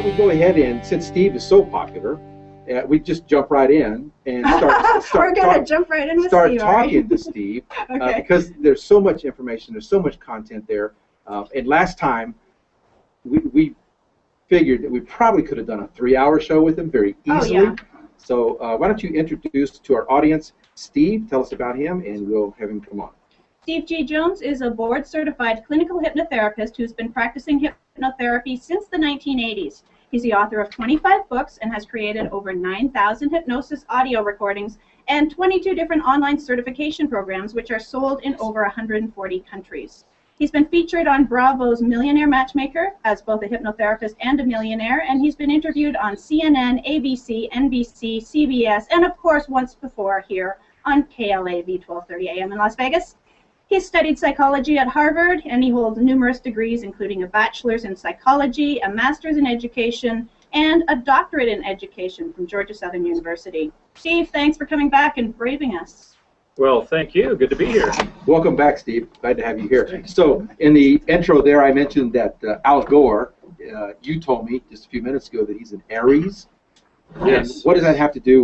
we go ahead and, since Steve is so popular, we just jump right in and We're going to jump right in with start Steve, talking to Steve Okay. because there's so much information, there's so much content there. And last time, we figured that we probably could have done a 3-hour show with him very easily. Oh, yeah. So why don't you introduce to our audience Steve, tell us about him, and we'll have him come on. Steve G. Jones is a board-certified clinical hypnotherapist who's been practicing hypnotherapy since the 1980s. He's the author of 25 books and has created over 9,000 hypnosis audio recordings and 22 different online certification programs, which are sold in over 140 countries. He's been featured on Bravo's Millionaire Matchmaker as both a hypnotherapist and a millionaire, and he's been interviewed on CNN, ABC, NBC, CBS, and of course once before here on KLAV 1230 AM in Las Vegas. He's studied psychology at Harvard, and he holds numerous degrees, including a bachelor's in psychology, a master's in education, and a doctorate in education from Georgia Southern University. Steve, thanks for coming back and braving us. Well, thank you. Good to be here. Welcome back, Steve. Glad to have you here. So in the intro there, I mentioned that Al Gore, you told me just a few minutes ago that he's an Aries. Yes. And what does that have to do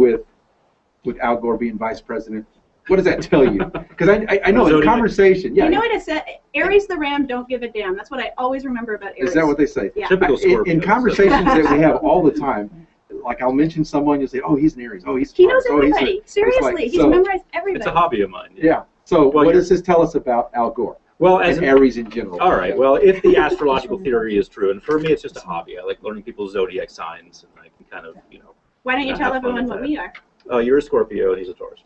with Al Gore being vice president? What does that tell you? Because I know in conversation, yeah. You know what it said? Aries the Ram don't give a damn. That's what I always remember about Aries. Is that what they say? Yeah. Typical Scorpio. In conversations that we have all the time, like I'll mention someone, you'll say, oh, he's an Aries. Oh, he's He knows smart. everybody. Seriously, he's memorized everybody. It's a hobby of mine. Yeah. So Well, what does this tell us about Al Gore? Well, And Aries in general. all right. Well, if the astrological theory is true, and for me, it's just a hobby. I like learning people's zodiac signs, and I can kind of, Why don't you Yeah, tell have fun everyone with what that. we are? Oh, you're a Scorpio and he's a Taurus.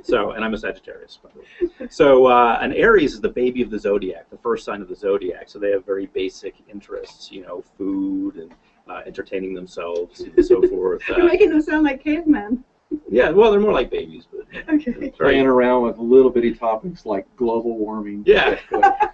So, and I'm a Sagittarius, by the way. So, an Aries is the baby of the zodiac, the first sign of the zodiac. So they have very basic interests, food and entertaining themselves and so forth. You're making them sound like cavemen. Yeah, well, they're more like babies, but Okay. Playing around with little bitty topics like global warming. Yeah.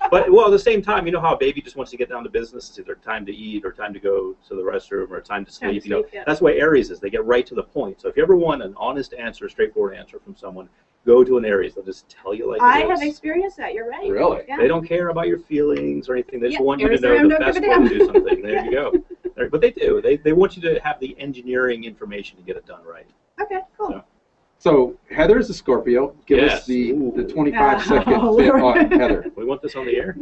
But well, at the same time, you know how a baby just wants to get down to business. It's either time to eat or time to go to the restroom or time to sleep. Yeah. That's why Aries is. They get right to the point. So if you ever want an honest answer, a straightforward answer from someone, go to an Aries. They'll just tell you like I it have is. experienced that. You're right. Really? Yeah. They don't care about your feelings or anything. They just Yeah, want you to Aries know don't the give best a way damn. to do something. There you go. But they do. They want you to have the engineering information to get it done right. Okay, cool. So- So Heather is a Scorpio. Give us Yes. the Ooh. 25-second Oh, bit Lord. on Heather. We want this on the air?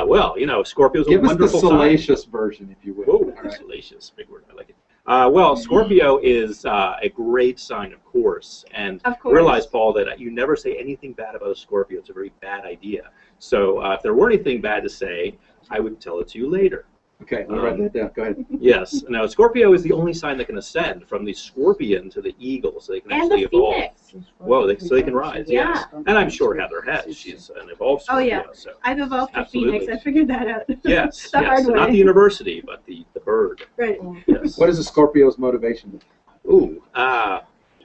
Well, Scorpio's Give a us the wonderful sign. salacious version, if you will. Whoa, All right. salacious, big word. I like it. Well, Scorpio is a great sign, of course. And Of course. realize, Paul, that you never say anything bad about a Scorpio. It's a very bad idea. So if there were anything bad to say, I would tell it to you later. Okay, I'll write that down. Go ahead. Yes. Now, Scorpio is the only sign that can ascend from the scorpion to the eagle, so they can And actually the evolve. Phoenix. Whoa, so they can rise, Yeah. yes. And I'm sure Heather has. She's an evolved Oh, Scorpio. yeah. So. I've evolved to Absolutely. Phoenix. I figured that out. Yes, The yes. hard Not way. the university, but the bird. Right. Yes. What is a Scorpio's motivation? Ooh,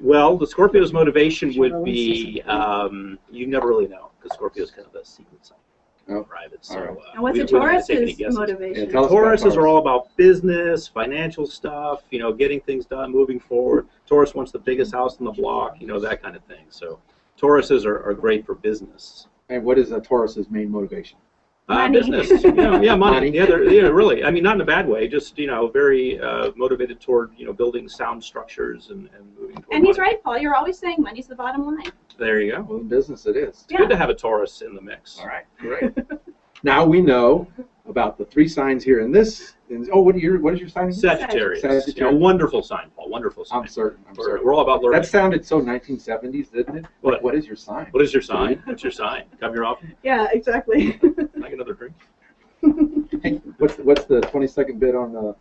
well, the Scorpio's motivation would be, you never really know, because Scorpio's kind of a secret sign. Oh. Private, so All right. And what's we a don't have to take any Taurus's guesses. motivation? Yeah, tell us about Tauruses Taurus. are all about business, financial stuff, getting things done, moving forward. Taurus wants the biggest house on the block, that kind of thing. So Tauruses are great for business. And what is a Taurus's main motivation? Money. Business. Yeah, money. Money. Yeah, really. I mean, not in a bad way. Just very motivated toward building sound structures and moving toward And he's money. right, Paul. You're always saying money's the bottom line. There you go. Well, in business it is. It's good to have a Taurus in the mix. All right, great. Now we know about the 3 signs here in this. What is your sign again? Sagittarius. Sagittarius. Wonderful sign, Paul. Wonderful sign. I'm certain. We're all about learning. That sounded so 1970s, didn't it? What? What is your sign? What is your sign? What's your sign? Come here often. Yeah, exactly. Like another drink. Hey, what's the 22nd bit on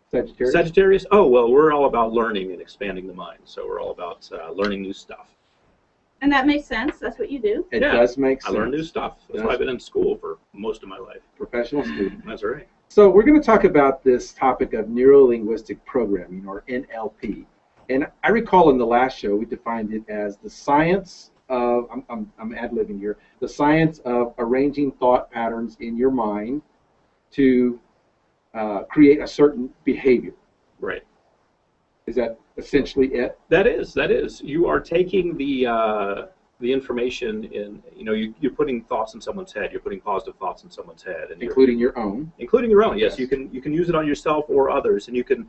Sagittarius? Sagittarius. Oh well, we're all about learning and expanding the mind. So we're all about learning new stuff. And that makes sense. That's what you do. It Yeah. does make I sense. learn new stuff. That's why I've been in school for most of my life. Professional student. That's right. So we're going to talk about this topic of neuro-linguistic programming, or NLP. And I recall in the last show we defined it as the science of, I'm ad-libbing here, the science of arranging thought patterns in your mind to create a certain behavior. Right. Is that essentially it? That is. You are taking the the information in, you're putting thoughts in someone's head. You're putting positive thoughts in someone's head, and including your own. Including your own, yes. Yes. You can use it on yourself or others, and you can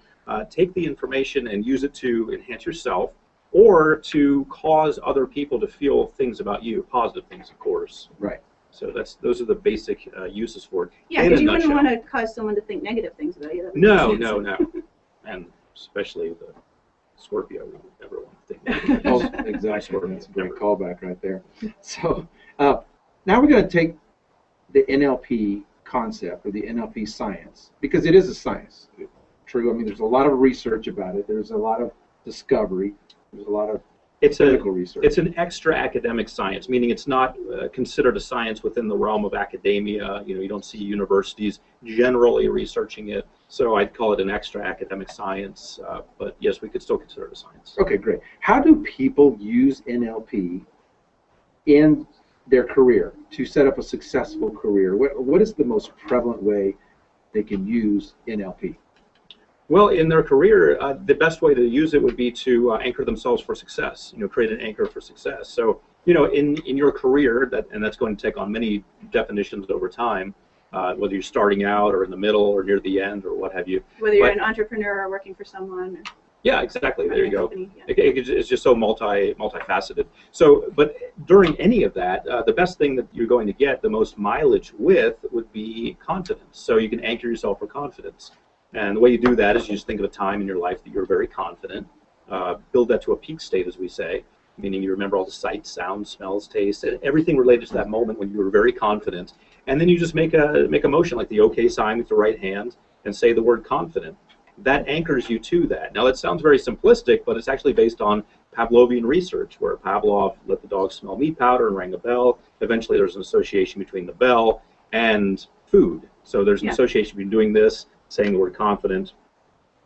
take the information and use it to enhance yourself, or to cause other people to feel things about you, positive things, of course. Right. So those are the basic uses for it. Yeah, because you wouldn't want to cause someone to think negative things about you. No, and especially the Scorpio, we would never want to think negative Oh, things. exactly. That's a great callback right there. So now we're going to take the NLP concept, or the NLP science, because it is a science. True. I mean, there's a lot of research about it. There's a lot of discovery. There's a lot of clinical research. It's an extra academic science, meaning it's not considered a science within the realm of academia. You don't see universities generally researching it. So I'd call it an extra academic science. But yes, we could still consider it a science. Okay, great. How do people use NLP in their career to set up a successful career? What is the most prevalent way they can use NLP? Well, in their career, the best way to use it would be to anchor themselves for success. Create an anchor for success. So, in your career, that's going to take on many definitions over time, whether you're starting out or in the middle or near the end or what have you. Whether you're an entrepreneur or working for someone. Yeah, exactly. There you go. Company, yeah. It's just so multifaceted. So, but during any of that, the best thing that you're going to get the most mileage with would be confidence. So you can anchor yourself for confidence. And the way you do that is you just think of a time in your life that you're very confident. Build that to a peak state, as we say, meaning you remember all the sights, sounds, smells, tastes, and everything related to that moment when you were very confident. And then you just make a motion like the OK sign with the right hand and say the word confident. That anchors you to that. Now, that sounds very simplistic, but it's actually based on Pavlovian research, where Pavlov let the dog smell meat powder and rang a bell. Eventually, there's an association between the bell and food. So there's an association between doing this, saying the word confident,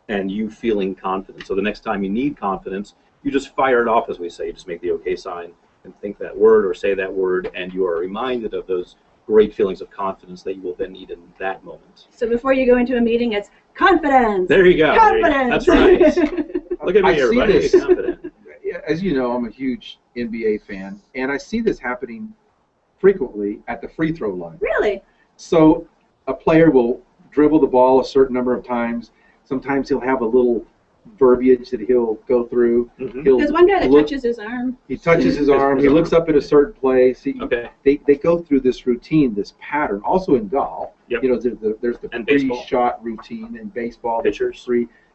and you feeling confident. So the next time you need confidence, you just fire it off, as we say. You just make the OK sign and think that word or say that word, and you are reminded of those great feelings of confidence that you will then need in that moment. So before you go into a meeting, it's confidence. There you go. Confidence. There you go. That's right. Look at me, everybody. See this. Confident. As you know, I'm a huge NBA fan, and I see this happening frequently at the free throw line. Really? So a player will dribble the ball a certain number of times. Sometimes he'll have a little verbiage that he'll go through. Mm-hmm. There's one guy that touches his arm. He touches his arm. He looks up at a certain place. Okay. They go through this routine, this pattern. Also in golf, Yep. There's the And baseball. pre-shot routine, and baseball, Pitchers.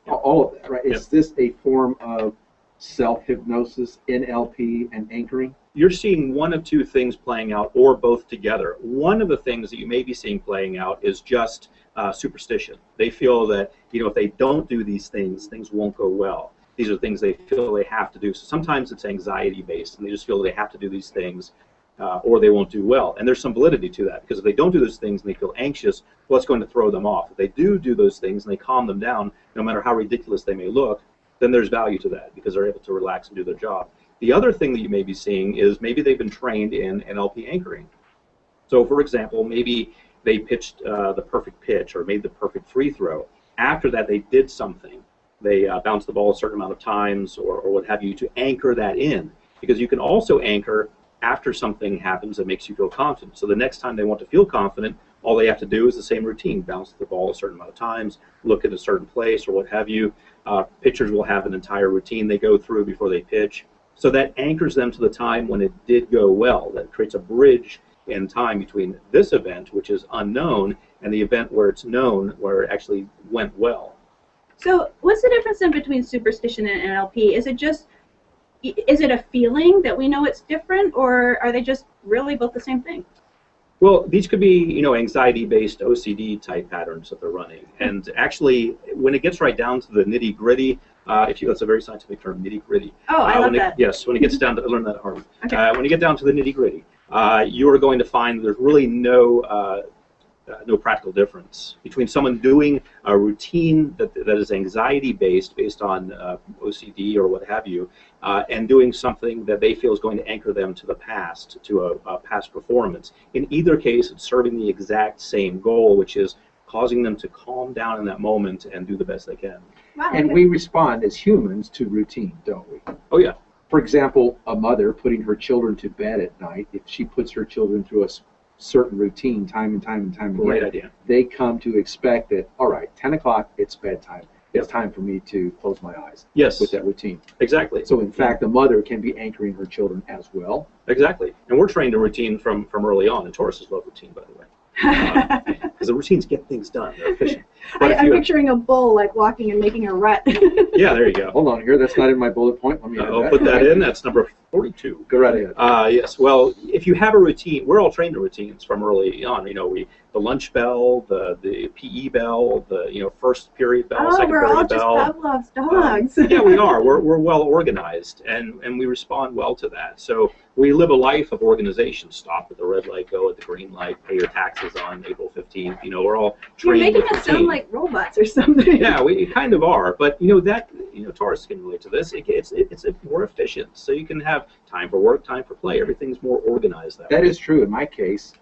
all of that, right? Yep. Is this a form of self-hypnosis, NLP, and anchoring? You're seeing one of two things playing out, or both together. One of the things that you may be seeing playing out is just superstition. They feel that if they don't do these things, things won't go well. These are things they feel they have to do. So sometimes it's anxiety-based, and they just feel they have to do these things, or they won't do well. And there's some validity to that, because if they don't do those things and they feel anxious, well, it's going to throw them off. If they do those things and they calm them down, no matter how ridiculous they may look, then there's value to that, because they're able to relax and do their job. The other thing that you may be seeing is maybe they've been trained in NLP anchoring. So, for example, maybe they pitched the perfect pitch or made the perfect free throw. After that, they did something. They bounced the ball a certain amount of times or what have you, to anchor that in. Because you can also anchor after something happens that makes you feel confident. So the next time they want to feel confident, all they have to do is the same routine: bounce the ball a certain amount of times, look at a certain place or what have you. Pitchers will have an entire routine they go through before they pitch. So that anchors them to the time when it did go well. That creates a bridge in time between this event, which is unknown, and the event where it's known, where it actually went well. So what's the difference then between superstition and NLP? Is it a feeling that we know it's different, or are they just really both the same thing? Well, these could be, anxiety-based OCD type patterns that they're running. And actually, when it gets right down to the nitty-gritty, that's a very scientific term, nitty-gritty. Oh, I love that. Yes, when it gets down to, I learned that at Harvard. Okay. When you get down to the nitty-gritty, you are going to find there's really no practical difference between someone doing a routine that is anxiety-based, based on OCD or what have you, and doing something that they feel is going to anchor them to the past, to a past performance. In either case, it's serving the exact same goal, which is causing them to calm down in that moment and do the best they can. Wow, And okay. we respond as humans to routine, don't we? Oh, yeah. For example, a mother putting her children to bed at night, if she puts her children through a certain routine time and time and time again, Great idea. they come to expect that, all right, 10 o'clock, it's bedtime. It's Yep. time for me to close my eyes Yes, with that routine. exactly. So in fact, the mother can be anchoring her children as well. Exactly. And we're trained a routine from early on, and Tauruses love routine, by the way. Because the routines get things done. They're efficient. But if I'm you- picturing a bull like walking and making a rut. yeah, there you go. Hold on here, that's not in my bullet point. Let me add I'll put that in. That's number 42. Go right ahead. Yes. Well, if you have a routine, we're all trained to routines from early on. You know, the lunch bell, the PE bell, the first period bell, Oh, second we're period all just bell. Pavlov's dogs. Yeah, we are. We're well organized, and we respond well to that. So we live a life of organization. Stop at the red light, go at the green light, pay your taxes on April 15th. You know, we're all You're trained making with us sound routine. like robots or something. Yeah, we kind of are, but Taurus can relate to this. It's more efficient, so you can have time for work, time for play. Everything's more organized that way. That is true in my case.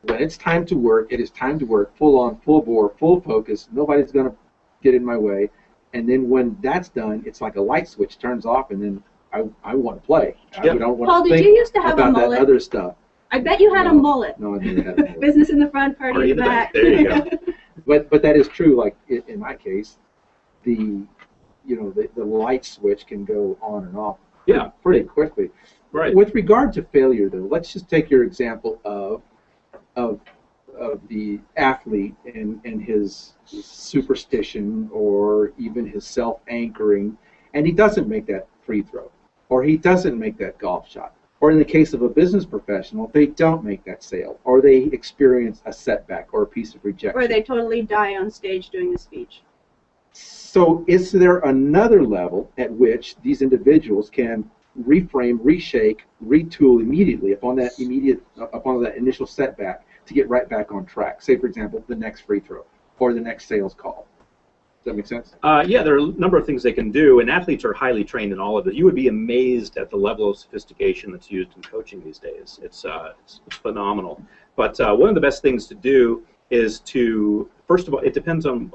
When it's time to work, it is time to work full on, full bore, full focus. Nobody's going to get in my way. And then when that's done, it's like a light switch turns off, and then I want to play. Yeah. I don't want Paul, to did think you used to have a about that mullet? other stuff. I bet you had a No. mullet. No, I didn't have a mullet. Business in the front, party in the back. There you go. But that is true. Like in my case, the light switch can go on and off Yeah. pretty quickly. Right. With regard to failure, though, let's just take your example of the athlete and his superstition or even his self-anchoring, and he doesn't make that free throw, or he doesn't make that golf shot. Or in the case of a business professional, they don't make that sale, or they experience a setback or a piece of rejection. Or they totally die on stage doing the speech. So is there another level at which these individuals can reframe, reshake, retool immediately upon that initial setback to get right back on track? Say, for example, the next free throw or the next sales call. Does that make sense? Yeah, there are a number of things they can do, and athletes are highly trained in all of it. You would be amazed at the level of sophistication that's used in coaching these days. It's phenomenal. But one of the best things to do is to, first of all, it depends on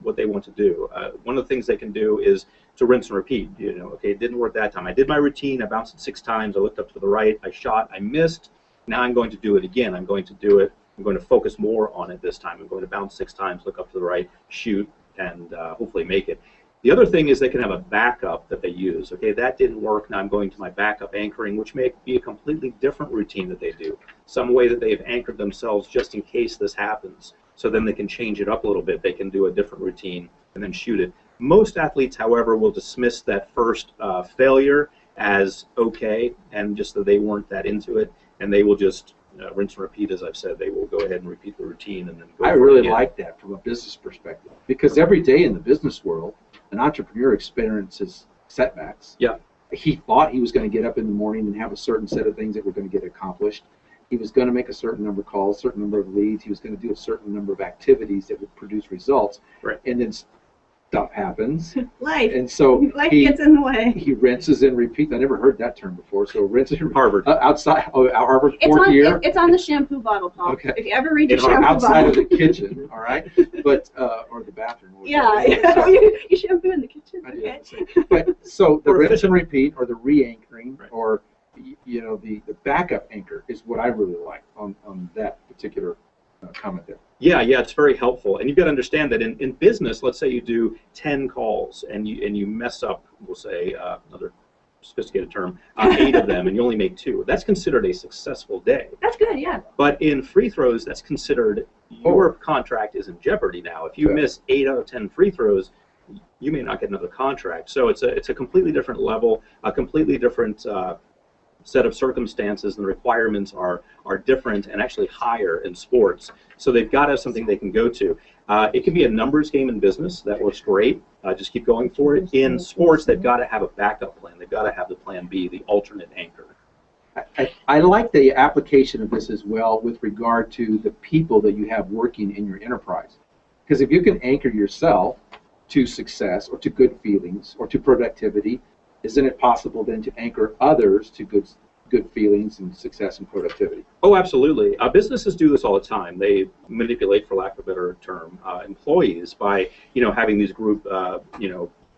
what they want to do. One of the things they can do is to rinse and repeat. Okay, it didn't work that time. I did my routine. I bounced it 6 times. I looked up to the right. I shot. I missed. Now I'm going to do it again. I'm going to do it. I'm going to focus more on it this time. I'm going to bounce 6 times, look up to the right, shoot, and hopefully make it. The other thing is they can have a backup that they use. Okay, that didn't work. Now I'm going to my backup anchoring, which may be a completely different routine that they do. Some way that they've anchored themselves just in case this happens. So then they can change it up a little bit. They can do a different routine and then shoot it. Most athletes, however, will dismiss that first failure as okay and just that they weren't that into it, and they will just rinse and repeat, as I've said. They will go ahead and repeat the routine and then go I for it really again. like that from a business perspective, because every day in the business world, an entrepreneur experiences setbacks. Yeah. He thought he was going to get up in the morning and have a certain set of things that were going to get accomplished. He was going to make a certain number of calls, a certain number of leads. He was going to do a certain number of activities that would produce results. Right. And then stuff happens. Life. And so Life gets in the way. he rinses and repeats. I never heard that term before. So rinses and Harvard. outside, Harvard, It's fourth on, year. it's on the shampoo bottle, Paul. Okay. If you ever read your In our shampoo Outside bottle. of the kitchen, all right? But, or the bathroom. Yeah, So- you shampoo in the kitchen. I Okay. did. But so the Or rinse efficient. and repeat, or the re-anchoring, Right. or the backup anchor is what I really like on that particular comment there. Yeah, it's very helpful. And you've got to understand that in business, let's say you do 10 calls and you mess up, we'll say, another sophisticated term, 8 of them, and you only make 2. That's considered a successful day. That's good, yeah. But in free throws, that's considered your contract is in jeopardy now. If you Okay. miss 8 out of 10 free throws, you may not get another contract. So it's a completely different level, a completely different set of circumstances, and the requirements are different and actually higher in sports. So they've got to have something they can go to. It can be a numbers game in business. That works great. Just keep going for it. In sports, they've got to have a backup plan. They've got to have the plan B, the alternate anchor. I like the application of this as well with regard to the people that you have working in your enterprise. Because if you can anchor yourself to success or to good feelings or to productivity, isn't it possible then to anchor others to good feelings and success and productivity? Oh, absolutely. Businesses do this all the time. They manipulate, for lack of a better term, employees by having these group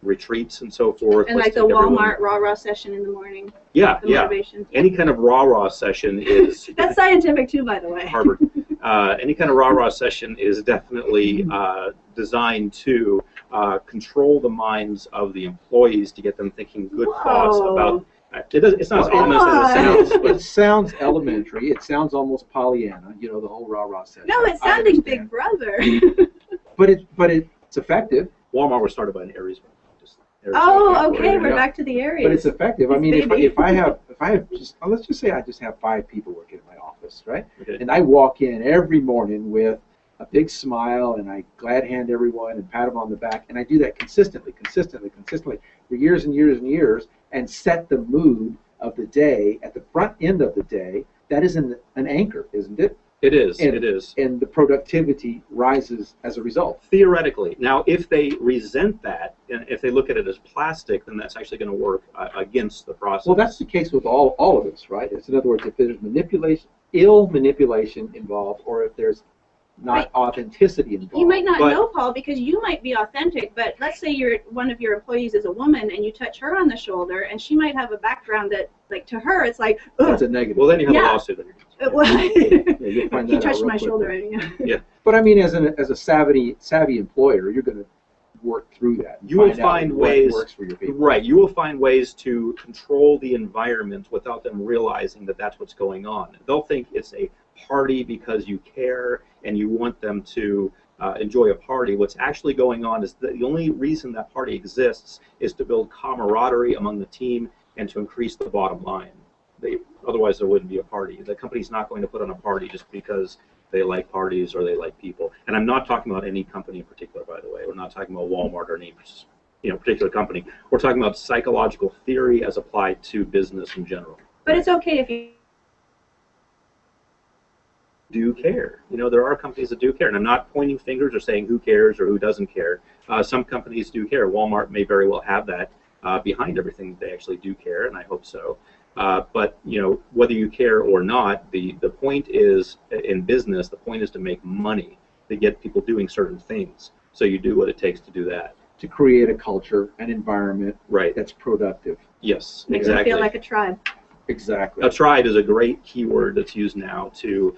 retreats and so forth. And Let's like the take everyone- Walmart rah-rah session in the morning. Yeah, The yeah. motivation. Any kind of rah-rah session is That's scientific too, by the way. Harvard. Any kind of rah-rah session is definitely designed to control the minds of the employees to get them thinking good thoughts Whoa. about. It's not as Come ominous as it on. sounds, but It sounds elementary. It sounds almost Pollyanna. You know, the whole rah-rah session. No, it's I sounding understand. Big Brother. But it's effective. Walmart was started by an Aries woman. Just Oh, okay, There you we're go. back to the areas. But it's effective. I It's mean, baby. if I have just let's just say I just have 5 people working in my office, right? Okay. And I walk in every morning with a big smile and I glad hand everyone and pat them on the back, and I do that consistently for years and years and years, and set the mood of the day at the front end of the day. That is an anchor, isn't it? It is. And- It is. And the productivity rises as a result. Theoretically. Now, if they resent that, and if they look at it as plastic, then that's actually going to work against the process. Well, that's the case with all of us, right? It's, in other words, if there's ill manipulation involved, or if there's not Right. authenticity involved. You might not But- know, Paul, because you might be authentic, but let's say one of your employees is a woman and you touch her on the shoulder, and she might have a background that, like, to her, it's like, That's ugh. a negative. Well, then you have Yeah. a lawsuit. On your hands. Well, you'll find he that out touched real my quick. shoulder. Yeah. But I mean, as a savvy employer, you're going to work through that. and You will out find what ways- works for your people. Right. You will find ways to control the environment without them realizing that that's what's going on. They'll think it's a party because you care and you want them to enjoy a party. What's actually going on is that the only reason that party exists is to build camaraderie among the team and to increase the bottom line. Otherwise, there wouldn't be a party. The company's not going to put on a party just because they like parties or they like people. And I'm not talking about any company in particular, by the way. We're not talking about Walmart or any particular company. We're talking about psychological theory as applied to business in general. But it's okay if you Do care. There are companies that do care, and I'm not pointing fingers or saying who cares or who doesn't care. Some companies do care. Walmart may very well have that behind everything. They actually do care, and I hope so. But whether you care or not, the point is in business. The point is to make money, to get people doing certain things. So you do what it takes to do that. To create a culture, an environment Right. that's productive. Yes. make them Exactly. feel like a tribe. Exactly. A tribe is a great keyword that's used now to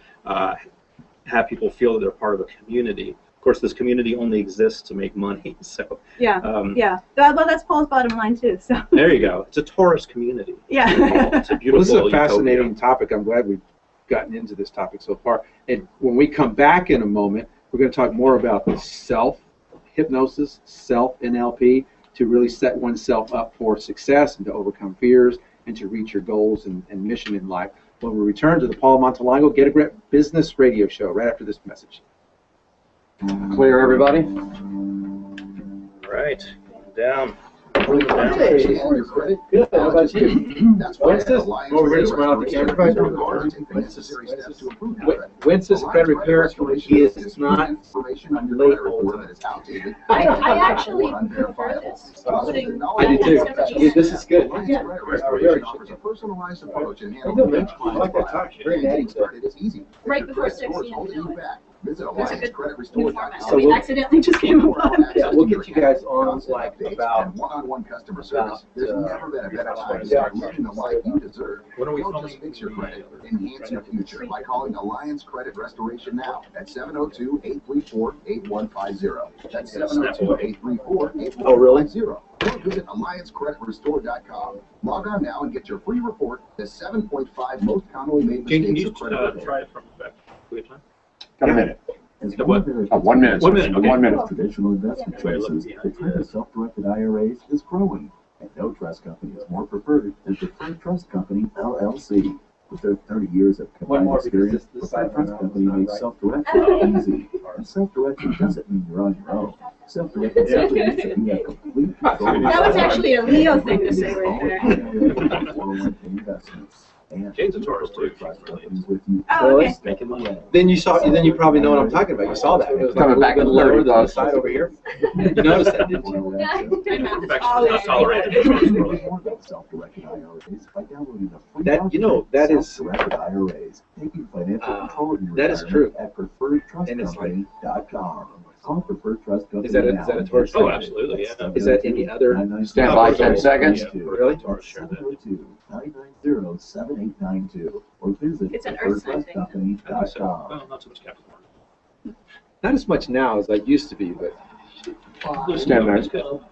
have people feel that they're part of a community. Of course, this community only exists to make money. So Yeah. Yeah. Well, that's Paul's bottom line too. So there you go. It's a Taurus community. yeah. It's a Well, beautiful this is a utopia. fascinating topic. I'm glad we've gotten into this topic so far. And when we come back in a moment, we're going to talk more about the self-hypnosis, self-NLP, to really set oneself up for success and to overcome fears and to reach your goals and mission in life. When we return to the Paul Montalongo Get a Grip Business Radio Show right after this message. Clear, everybody? All right. Down. Hey, good. How about you? When's this? Oh, we're going to smile at the camera. Wences Credit Repair is not late over. I actually prefer this. Putting- I do too. Yeah, this is good. Offers a personalized approach and handles each client's file. Very natty. It is easy. Right before Credit 6 scores p.m. hold we you do it. back. Visit That's a good new AllianceCreditRestore.com. format. So We we'll- accidentally just came upon. Yeah, we'll get you guys on like Updates about and one-on-one customer about, service. There's never been a better time to yeah. start living the life you deserve. When are we Don't filming? just fix your credit, enhance your future by calling Alliance Credit Restoration now at 702-834-8150. That's 702-834-8150. Oh, really? Or visit AllianceCreditRestore.com. Log on now and get your free report, the 7.5 most commonly made Can mistakes you of credit repair. try it from the back? Do we have time? Got a minute. Yeah, what? 1 minute. 1 minute, okay. 1 minute. Traditional investment Wait, look choices, behind the trend of self-directed IRAs is growing, and no trust company is more preferred than Preferred Trust Company, LLC. With their 30 years of One combined more, because experience, this Preferred side Trust right now Company is not makes right. self-direction easy. And self-direction doesn't mean you're on your own. Self-direction simply means that you have complete control. That was actually a Leo thing to say right there. 401k investments. And Jane's a Taurus, too. Trust companies with you. Oh, okay. Making money. Then you probably know what I'm talking about. You saw that. It was Coming like back a in little lower 30 than the bucks. side over here. You noticed that, didn't you? Perfection is not tolerated. More about self-directed IRAs by downloading the free That- you know, that is- Self-directed IRAs, taking financial control of your that is retirement true. at preferredtrustcompany.com. Call Preferred Trust Company Is that a now and Taurus? get Oh, started. absolutely, yeah. Is that any other? Stand by 10 seconds. Really? Share that. 702-990-7892 or visit It's an earth sign thing. preferredtrustcompany.com. Well, not so much Capricorn. Not as much now as I used to be, but Stand by.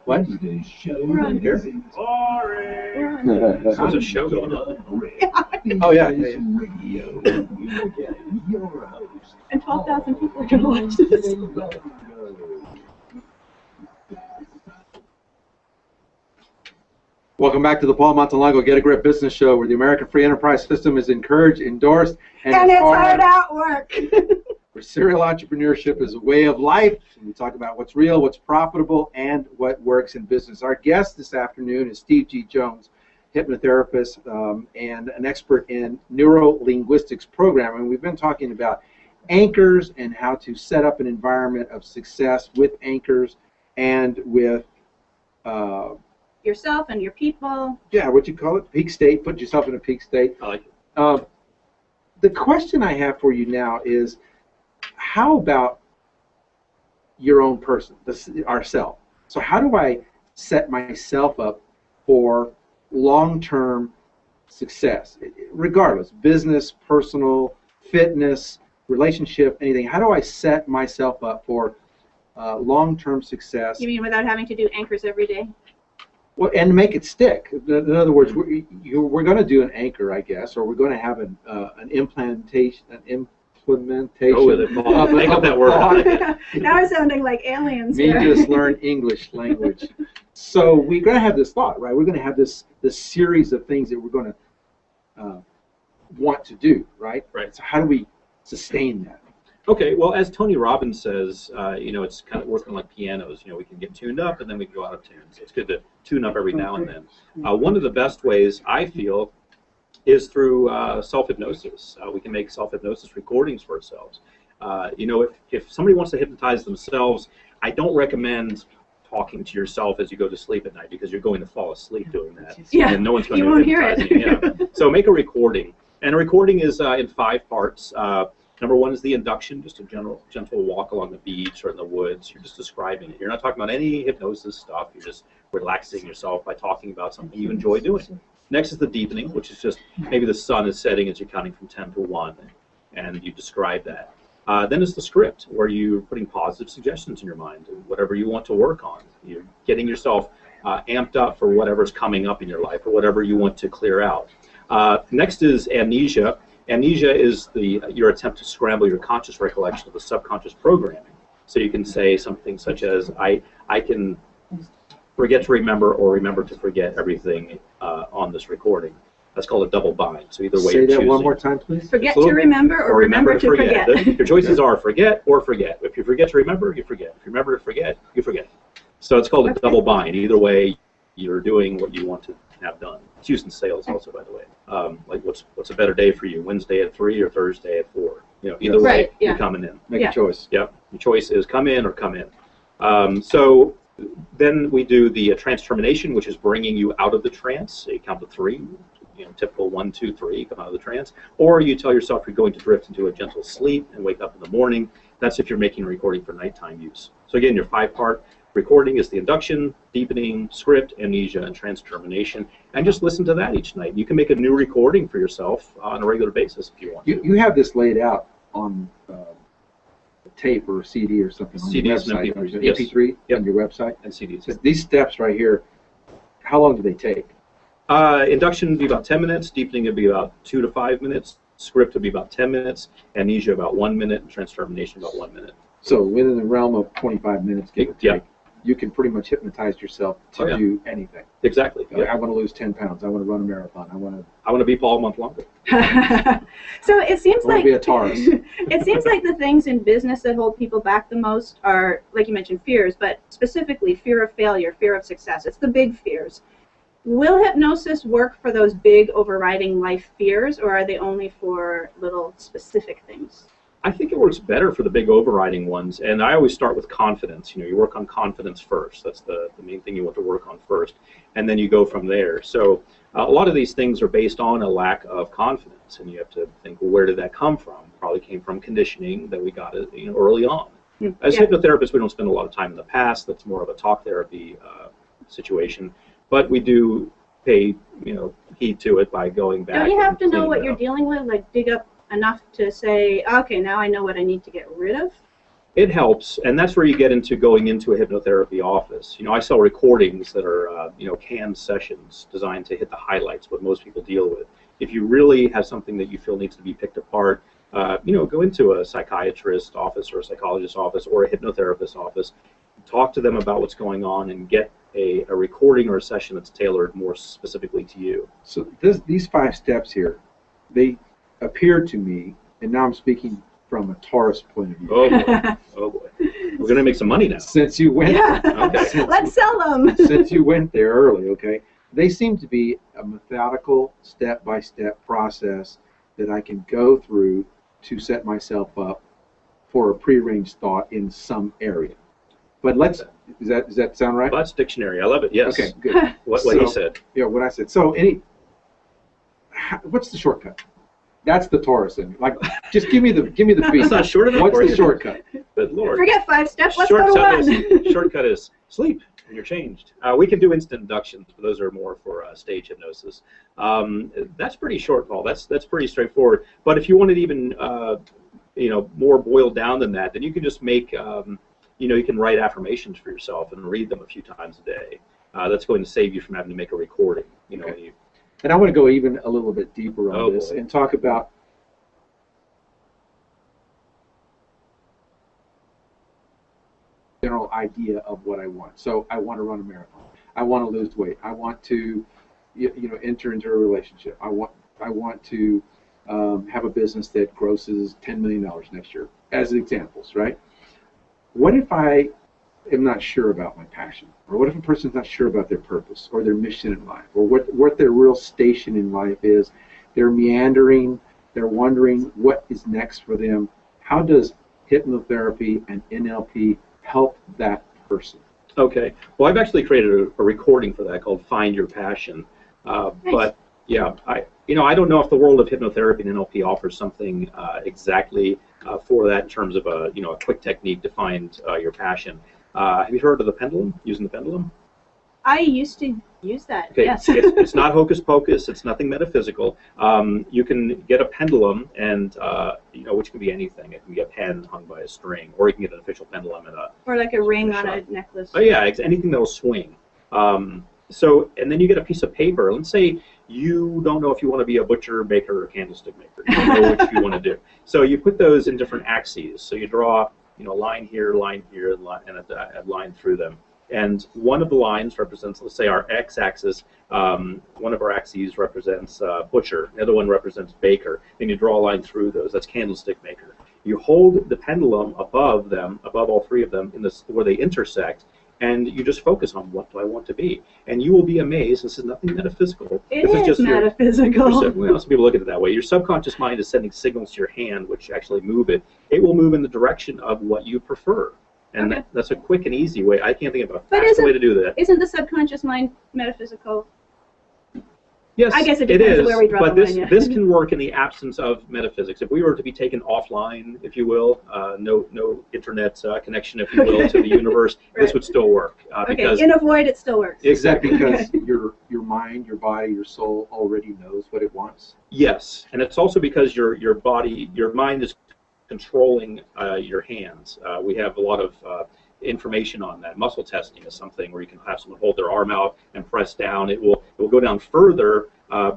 what? We're on. Here? There's a show going on. Oh yeah, yeah, And 12,000 people are going to watch this. Welcome back to the Paul Montalongo Get a Grip Business Show, where the American Free Enterprise System is encouraged, endorsed, And it's hard out work. Where serial entrepreneurship is a way of life. And we talk about what's real, what's profitable, and what works in business. Our guest this afternoon is Steve G. Jones, hypnotherapist and an expert in neuro-linguistics programming. We've been talking about anchors and how to set up an environment of success with anchors and with Yourself and your people. yeah, what you call it? Peak state. Put yourself in a peak state. I like it. The question I have for you now is, how about your own person, ourself? So how do I set myself up for long-term success, regardless, business, personal, fitness, relationship, anything? How do I set myself up for long-term success? You mean without having to do anchors every day? Well, and make it stick. In other words, we're going to do an anchor, I guess, or we're going to have an implementation. Go with it, Paul. Make up that word. I like it. Now we're sounding like aliens Me here. just learn English language. So we're going to have this thought, right? We're going to have this series of things that we're going to want to do, right? Right. So how do we sustain that? Okay, well, as Tony Robbins says, it's kind of working like pianos. We can get tuned up and then we can go out of tune. So it's good to tune up every now and then. One of the best ways, I feel, is through self-hypnosis. We can make self-hypnosis recordings for ourselves. If somebody wants to hypnotize themselves, I don't recommend talking to yourself as you go to sleep at night, because you're going to fall asleep doing that. Yeah, and no one's going you to won't hear hypnotize it. you. Yeah. So make a recording. And a recording is in 5 parts. Number 1 is the induction, just a gentle walk along the beach or in the woods. You're just describing it. You're not talking about any hypnosis stuff. You're just relaxing yourself by talking about something you enjoy doing. Next is the deepening, which is just maybe the sun is setting as you're counting from 10 to 1, and you describe that. Then it's the script, where you're putting positive suggestions in your mind, and whatever you want to work on. You're getting yourself amped up for whatever's coming up in your life or whatever you want to clear out. Next is amnesia. Amnesia is your attempt to scramble your conscious recollection of the subconscious programming. So you can say something such as, I can forget to remember or remember to forget everything on this recording. That's called a double bind. So either way Say you're that choosing. one more time, please. Forget to remember or remember to forget. Your choices are forget or forget. If you forget to remember, you forget. If you remember to forget, you forget. So it's called a double bind. Either way, you're doing what you want to have done. It's used in sales also, by the way. Like what's a better day for you? Wednesday at 3 or Thursday at 4? Either way, Right, yeah. you're coming in. Make a choice. Yep. Your choice is come in or come in. So then we do the trance termination, which is bringing you out of the trance. So you count to 3. Typical 1, 2, 3, come out of the trance. Or you tell yourself you're going to drift into a gentle sleep and wake up in the morning. That's if you're making a recording for nighttime use. So again, your 5-part recording is the induction, deepening, script, amnesia, and trance termination. And just listen to that each night. You can make a new recording for yourself on a regular basis if you want. You have this laid out on tape or CD or something on your CDs and website. MP3s, yes. MP3 Yep. on your website. And CDs. So these steps right here, how long do they take? Induction would be about 10 minutes. Deepening would be about 2 to 5 minutes. Script would be about 10 minutes. Amnesia about 1 minute. And trance termination about 1 minute. So within the realm of 25 minutes, give or take, Yeah. you can pretty much hypnotize yourself to do anything. Exactly. Like, I want to lose 10 pounds. I want to run a marathon. I want to be Paul a month longer. So it seems like be a Taurus. it seems like the things in business that hold people back the most are, like you mentioned, fears, but specifically fear of failure, fear of success. It's the big fears. Will hypnosis work for those big overriding life fears, or are they only for little specific things? I think it works better for the big overriding ones, and I always start with confidence. You work on confidence first. That's the main thing you want to work on first, and then you go from there. So a lot of these things are based on a lack of confidence, and you have to think, well, where did that come from? Probably came from conditioning that we got early on. As Yeah. hypnotherapists, we don't spend a lot of time in the past. That's more of a talk therapy situation. But we do pay, heed to it by going back. Don't you have and to know cleaning what it you're up. dealing with? Like dig up enough to say, okay, now I know what I need to get rid of? It helps, and that's where you get into going into a hypnotherapy office. I sell recordings that are, canned sessions designed to hit the highlights, what most people deal with. If you really have something that you feel needs to be picked apart, go into a psychiatrist office or a psychologist's office or a hypnotherapist's office, talk to them about what's going on, and get a recording or a session that's tailored more specifically to you. So these 5 steps here, they appear to me, and now I'm speaking from a Taurus point of view. Oh boy, oh boy. We're going to make some money now. Since you went, Okay. Let's sell them. since you went there early, okay, they seem to be a methodical, step-by-step process that I can go through to set myself up for a prearranged thought in some area. But does that sound right? Well, that's dictionary. I love it. Yes. Okay, good. What So- he said. Yeah, what I said. So what's the shortcut? That's the Taurus in me. Like, just give me the piece. It's not short enough. What's for the you? shortcut? Good Lord. Forget 5 steps, let's go to one. Shortcut is sleep, and you're changed. We can do instant inductions, but those are more for stage hypnosis. That's pretty short, Paul. That's pretty straightforward. But if you want it even more boiled down than that, then you can just make you can write affirmations for yourself and read them a few times a day. That's going to save you from having to make a recording. Okay. And I want to go even a little bit deeper on this boy. and talk about general idea of what I want. So I want to run a marathon. I want to lose weight. I want to, enter into a relationship. I want to have a business that grosses $10 million next year, as examples, right? What if I am not sure about my passion? Or what if a person's not sure about their purpose or their mission in life, or what their real station in life is? They're meandering, they're wondering what is next for them. How does hypnotherapy and NLP help that person? Okay. Well, I've actually created a recording for that called "Find Your Passion." But yeah, I don't know if the world of hypnotherapy and NLP offers something exactly for that in terms of a quick technique to find your passion. Have you heard of the pendulum? Using the pendulum? I used to use that, Okay. yes. It's not hocus pocus. It's nothing metaphysical. You can get a pendulum, and which can be anything. It can be a pen hung by a string, or you can get an official pendulum and Or like a ring on a necklace. Oh yeah, anything that'll swing. And then you get a piece of paper. Let's say you don't know if you want to be a butcher, baker, or candlestick maker. You don't know what you want to do. So you put those in different axes. So you draw, line here, and a line through them. And one of the lines represents, let's say, our x-axis. One of our axes represents butcher. The other one represents baker. And you draw a line through those. That's candlestick maker. You hold the pendulum above them, above all 3 of them, where they intersect, and you just focus on what do I want to be. And you will be amazed. This is nothing metaphysical. It This is just metaphysical. some people look at it that way. Your subconscious mind is sending signals to your hand, which actually move it. It will move in the direction of what you prefer. And Okay. that's a quick and easy way. I can't think of a But faster way to do that. Isn't the subconscious mind metaphysical? Yes, I guess it depends is, where we draw but the this line, yeah. this can work in the absence of metaphysics. If we were to be taken offline, if you will, no internet connection, if you will, to the universe, this Right. would still work. Okay, Because in a void it still works. Is that because Okay. your mind, your body, your soul already knows what it wants? yes, and it's also because your mind is controlling your hands. We have a lot of information on that. Muscle testing is something where you can have someone hold their arm out and press down. It will go down further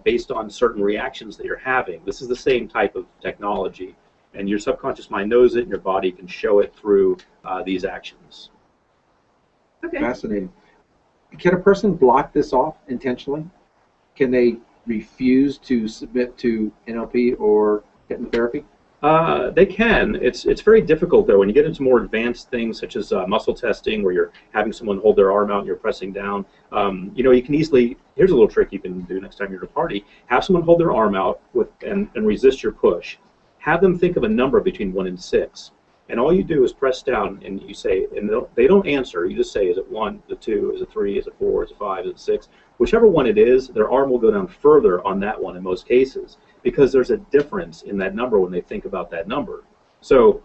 based on certain reactions that you're having. This is the same type of technology, and your subconscious mind knows it, and your body can show it through these actions. Okay. Fascinating. Can a person block this off intentionally? Can they refuse to submit to NLP or hypnotherapy? They can. It's very difficult, though, when you get into more advanced things such as muscle testing, where you're having someone hold their arm out and you're pressing down. You can easily, here's a little trick you can do next time you're at a party. Have someone hold their arm out and resist your push. Have them think of a number between 1 and 6. And all you do is press down and you say, and they don't answer, you just say, is it 1, is it 2, is it 3, is it 4, is it 5, is it 6? Whichever one it is, their arm will go down further on that one in most cases, because there's a difference in that number when they think about that number. So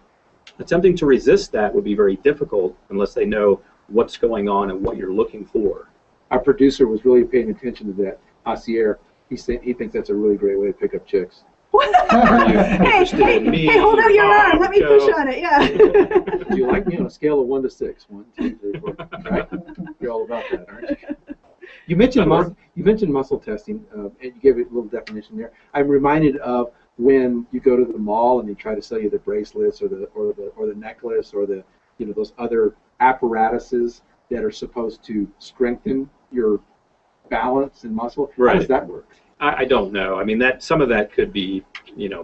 attempting to resist that would be very difficult unless they know what's going on and what you're looking for. Our producer was really paying attention to that. Asier, he thinks that's a really great way to pick up chicks. Hey, hold out your arm. Let me push on it. Yeah. Do you like me on a scale of 1 to 6? 1, 2, 3, 4. Right? You're all about that, aren't you? You mentioned muscle testing, and you gave it a little definition there. I'm reminded of when you go to the mall and they try to sell you the bracelets or the necklace or the those other apparatuses that are supposed to strengthen your balance and muscle. Right. How does that work? I don't know. I mean, some of that could be,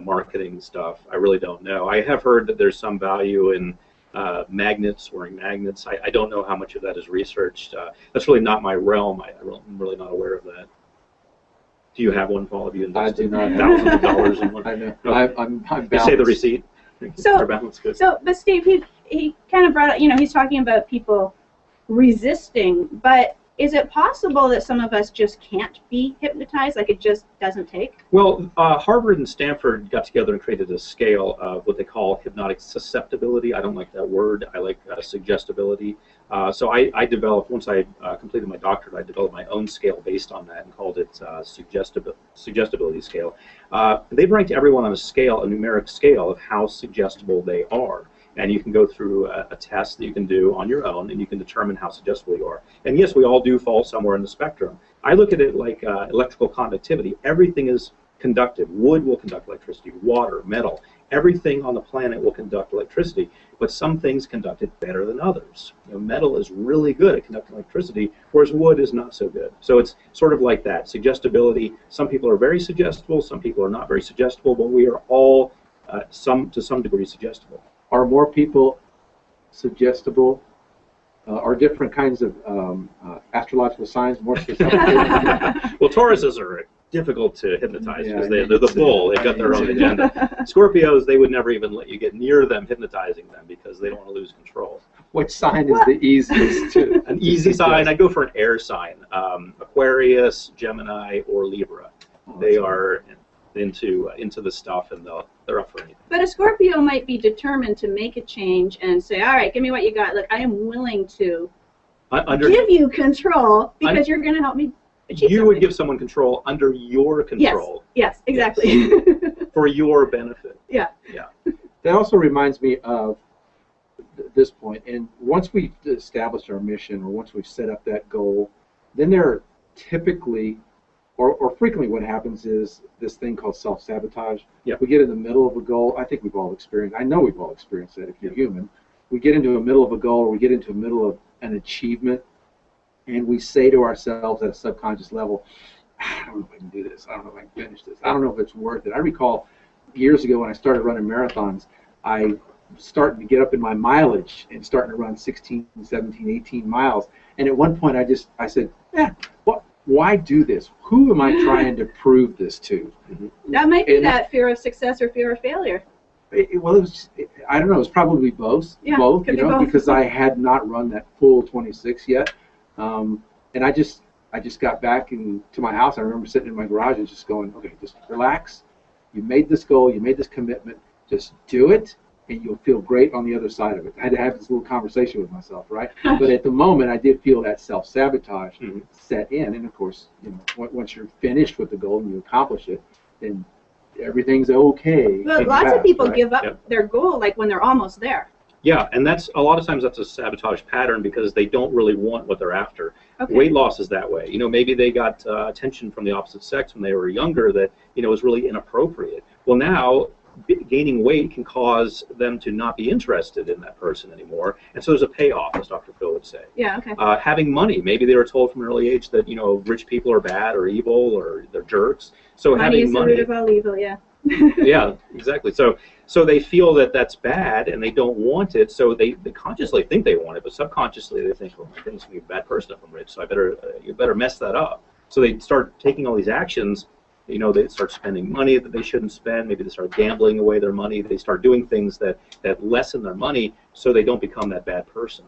marketing stuff. I really don't know. I have heard that there's some value in magnets, wearing magnets. I don't know how much of that is researched. That's really not my realm. I'm really not aware of that. Do you have one, Paul? Have you invested thousands of dollars in one? I know. Okay. I'm You say the receipt. But Steve, he kind of brought up, he's talking about people resisting, but is it possible that some of us just can't be hypnotized, like it just doesn't take? Well, Harvard and Stanford got together and created a scale of what they call hypnotic susceptibility. I don't like that word. I like suggestibility. So I developed, once I completed my doctorate, I developed my own scale based on that and called it suggestibility scale. They've ranked everyone on a scale, a numeric scale of how suggestible they are. And you can go through a test that you can do on your own, and you can determine how suggestible you are. And yes, we all do fall somewhere in the spectrum. I look at it like electrical conductivity. Everything is conductive. Wood will conduct electricity, water, metal. Everything on the planet will conduct electricity, but some things conduct it better than others. Metal is really good at conducting electricity, whereas wood is not so good. So it's sort of like that. Suggestibility, some people are very suggestible, some people are not very suggestible, but we are all to some degree suggestible. Are more people suggestible? Are different kinds of astrological signs more susceptible? Well, Tauruses are difficult to hypnotize because Yeah, they're the bull. They've got their own agenda. Scorpios, they would never even let you get near them hypnotizing them because they don't want to lose control. Which sign is the easiest to? An easy sign, I'd go for an air sign. Aquarius, Gemini, or Libra. They are into the stuff, and they're up for anything. But a Scorpio might be determined to make a change and say, all right, give me what you got. Look, I am willing to give you control because you're going to help me achieve You something. would give someone control under your control. Yes, exactly. Yes. For your benefit. Yeah. That also reminds me of this point. And once we've established our mission, or once we've set up that goal, then there are typically, or frequently, what happens is this thing called self-sabotage. Yeah. We get in the middle of a goal. I think we've all experienced. I know we've all experienced that if you're human. We get into the middle of a goal, or we get into the middle of an achievement, and we say to ourselves at a subconscious level, I don't know if I can do this. I don't know if I can finish this. I don't know if it's worth it. I recall years ago when I started running marathons, I started to get up in my mileage and starting to run 16, 17, 18 miles. And at one point I said, why do this? Who am I trying to prove this to? That might be that fear of success or fear of failure. I don't know. It was probably both. Yeah, both, could be both. because I had not run that full 26 yet, and I just got back to my house. I remember sitting in my garage and just going, okay, just relax. You made this goal. You made this commitment. Just do it, and you'll feel great on the other side of it. I had to have this little conversation with myself, right? But at the moment, I did feel that self-sabotage set in, and of course, once you're finished with the goal and you accomplish it, then everything's okay. But lots of people right? give up their goal like when they're almost there. Yeah, and that's a lot of times that's a sabotage pattern because they don't really want what they're after. Okay. Weight loss is that way. Maybe they got attention from the opposite sex when they were younger that was really inappropriate. Well, now gaining weight can cause them to not be interested in that person anymore, and so there's a payoff, as Dr. Phil would say. Yeah. Okay. Having money, maybe they were told from an early age that rich people are bad or evil or they're jerks. So Money having is the root of all evil. Yeah. Yeah, exactly. So they feel that that's bad and they don't want it. So they consciously think they want it, but subconsciously they think, oh my goodness, I'm a bad person if I'm rich. So you better mess that up. So they start taking all these actions. They start spending money that they shouldn't spend. Maybe they start gambling away their money. They start doing things that lessen their money so they don't become that bad person.